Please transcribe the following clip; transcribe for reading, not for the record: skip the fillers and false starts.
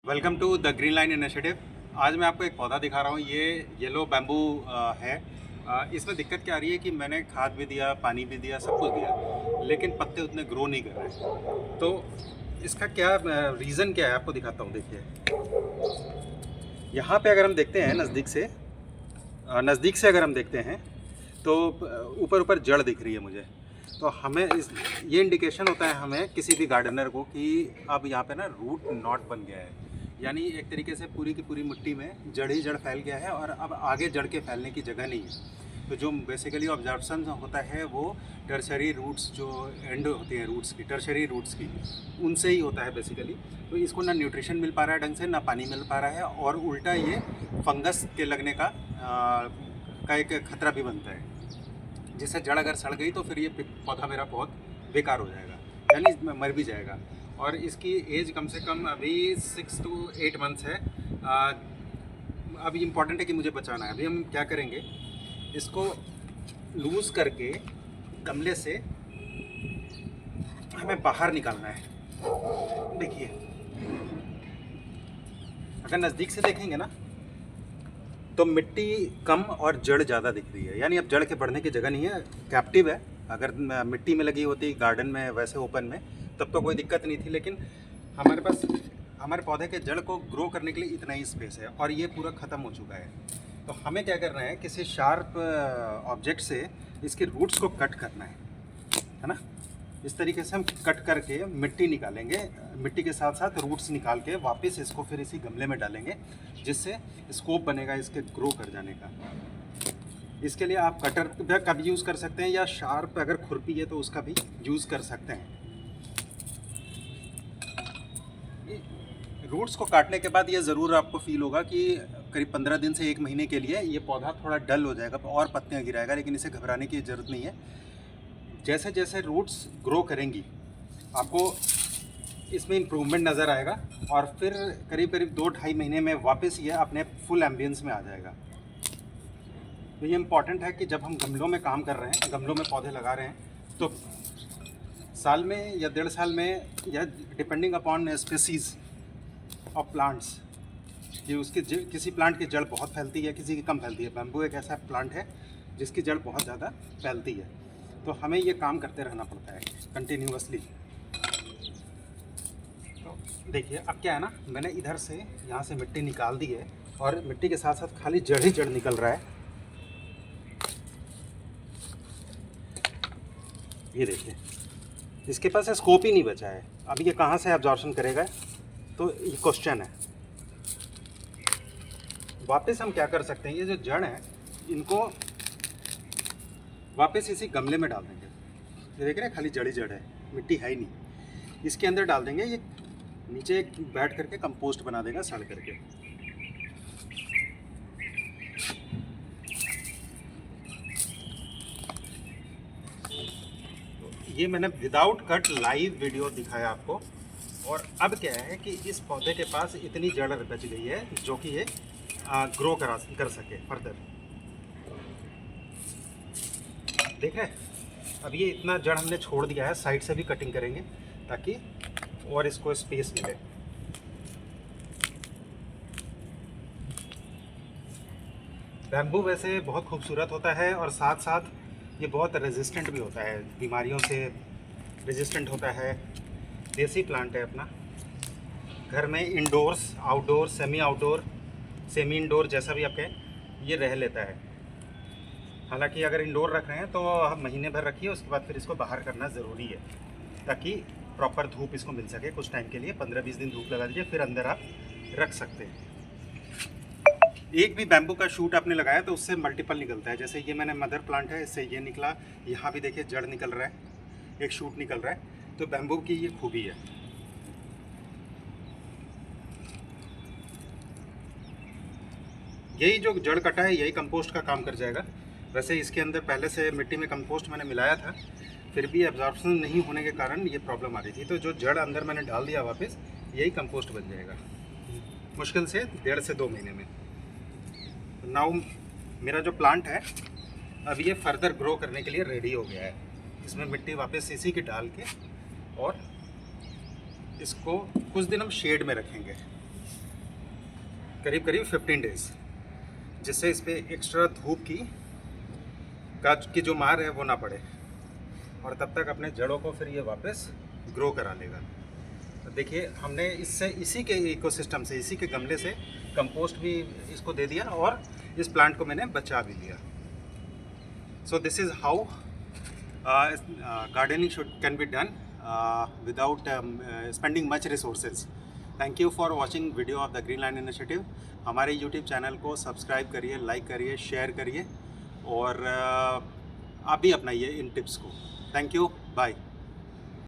Welcome to the green line initiative. आज मैं आपको एक पौधा दिखा रहा हूँ। ये येलो बैम्बू है। इसमें दिक्कत क्या आ रही है कि मैंने खाद भी दिया, पानी भी दिया, सब कुछ दिया, लेकिन पत्ते उतने ग्रो नहीं कर रहे। तो इसका क्या रीज़न क्या है, आपको दिखाता हूँ। देखिए, यहाँ पे अगर हम देखते हैं नज़दीक से अगर हम देखते हैं तो ऊपर ऊपर जड़ दिख रही है मुझे। तो हमें ये इंडिकेशन होता है हमें किसी भी गार्डनर को कि अब यहाँ पे ना रूट नॉट बन गया है, यानी एक तरीके से पूरी की पूरी मिट्टी में जड़ ही जड़ फैल गया है और अब आगे जड़ के फैलने की जगह नहीं है। तो जो बेसिकली ऑब्जर्वेशन होता है वो टर्शरी रूट्स, जो एंड होती हैं रूट्स की, टर्शरी रूट्स की, उनसे ही होता है बेसिकली। तो इसको ना न्यूट्रिशन मिल पा रहा है ढंग से, ना पानी मिल पा रहा है, और उल्टा ये फंगस के लगने का एक खतरा भी बनता है, जिससे जड़ अगर सड़ गई तो फिर ये पौधा मेरा बहुत बेकार हो जाएगा, यानी मर भी जाएगा। और इसकी एज कम से कम अभी 6 to 8 मंथ्स है। अभी इम्पॉर्टेंट है कि मुझे बचाना है। अभी हम क्या करेंगे, इसको लूज़ करके गमले से हमें बाहर निकालना है। देखिए, अगर नज़दीक से देखेंगे ना तो मिट्टी कम और जड़ ज़्यादा दिख रही है, यानी अब जड़ के बढ़ने की जगह नहीं है, कैप्टिव है। अगर मिट्टी में लगी होती गार्डन में वैसे ओपन में तब तो कोई दिक्कत नहीं थी, लेकिन हमारे पास हमारे पौधे के जड़ को ग्रो करने के लिए इतना ही स्पेस है और ये पूरा ख़त्म हो चुका है। तो हमें क्या करना है, किसी शार्प ऑब्जेक्ट से इसके रूट्स को कट करना है ना। इस तरीके से हम कट करके मिट्टी निकालेंगे, मिट्टी के साथ साथ रूट्स निकाल के वापस इसको फिर इसी गमले में डालेंगे, जिससे स्कोप बनेगा इसके ग्रो कर जाने का। इसके लिए आप कटर का भी यूज़ कर सकते हैं, या शार्प अगर खुरपी है तो उसका भी यूज़ कर सकते हैं। रूट्स को काटने के बाद ये ज़रूर आपको फील होगा कि करीब 15 दिन से 1 महीने के लिए ये पौधा थोड़ा डल हो जाएगा और पत्तियाँ गिराएगा, लेकिन इसे घबराने की ज़रूरत नहीं है। जैसे जैसे रूट्स ग्रो करेंगी आपको इसमें इम्प्रूवमेंट नज़र आएगा, और फिर करीब करीब 2-2.5 महीने में वापस ये अपने फुल एम्बियंस में आ जाएगा। तो ये इम्पॉर्टेंट है कि जब हम गमलों में काम कर रहे हैं, गमलों में पौधे लगा रहे हैं, तो साल में या 1.5 साल में, या depending upon species of plants, ये उसकी किसी प्लांट की जड़ बहुत फैलती है, किसी की कम फैलती है। बैम्बू एक ऐसा प्लांट है जिसकी जड़ बहुत ज़्यादा फैलती है, तो हमें ये काम करते रहना पड़ता है कंटिन्यूअसली। तो देखिए, अब क्या है ना, मैंने इधर से यहाँ से मिट्टी निकाल दी है और मिट्टी के साथ साथ खाली जड़ ही जड़ निकल रहा है। ये देखिए, इसके पास स्कोप ही नहीं बचा है। अब ये कहाँ से एब्जॉर्प्शन करेगा, तो ये क्वेश्चन है। वापस हम क्या कर सकते हैं, ये जो जड़ है इनको वापस इसी गमले में डाल देंगे। ये देख रहे हैं, खाली जड़ ही जड़ है, मिट्टी है ही नहीं। इसके अंदर डाल देंगे, ये नीचे बैठ करके कंपोस्ट बना देगा सड़ करके। ये मैंने विदाउट कट लाइव वीडियो दिखाया आपको। और अब क्या है कि इस पौधे के पास इतनी जड़ बच गई है जो कि ये ग्रो कर सके फर्दर। देख रहे हैं, अब ये इतना जड़ हमने छोड़ दिया है, साइड से भी कटिंग करेंगे ताकि और इसको स्पेस मिले। बैम्बू वैसे बहुत खूबसूरत होता है और साथ साथ ये बहुत रेजिस्टेंट भी होता है, बीमारियों से रेजिस्टेंट होता है। देसी प्लांट है अपना, घर में indoors, outdoor, semi outdoor, semi indoor, जैसा भी आप कहें, ये रह लेता है। हालांकि अगर इंडोर रख रहे हैं तो हम महीने भर रखिए, उसके बाद फिर इसको बाहर करना ज़रूरी है ताकि प्रॉपर धूप इसको मिल सके कुछ टाइम के लिए। 15-20 दिन धूप लगा दीजिए, फिर अंदर आप रख सकते हैं। एक भी बैम्बू का शूट आपने लगाया तो उससे मल्टीपल निकलता है। जैसे ये मैंने मदर प्लांट है, इससे ये निकला, यहाँ भी देखिए जड़ निकल रहा है, एक शूट निकल रहा है। तो बैम्बू की ये खूबी है। यही जो जड़ कटा है यही कंपोस्ट का काम कर जाएगा। वैसे इसके अंदर पहले से मिट्टी में कंपोस्ट मैंने मिलाया था, फिर भी एब्जॉर्प्शन नहीं होने के कारण ये प्रॉब्लम आ रही थी। तो जो जड़ अंदर मैंने डाल दिया वापस, यही कंपोस्ट बन जाएगा मुश्किल से 1.5 से 2 महीने में। नाउ मेरा जो प्लांट है अब ये फर्दर ग्रो करने के लिए रेडी हो गया है। इसमें मिट्टी वापस इसी की डाल के और इसको कुछ दिन हम शेड में रखेंगे। करीब करीब 15 डेज, जिससे इस पर एक्स्ट्रा धूप की जो मार है वो ना पड़े, और तब तक अपने जड़ों को फिर ये वापस ग्रो करा लेगा। तो देखिए हमने इसी के इकोसिस्टम से, इसी के गमले से कंपोस्ट भी इसको दे दिया और इस प्लांट को मैंने बचा भी लिया। So this is how gardening can be done without spending much resources. Thank you for watching video of the Greenland initiative. हमारे यूट्यूब चैनल को सब्सक्राइब करिए, लाइक करिए, शेयर करिए, और आप भी अपनाइए इन टिप्स को। Thank you, bye.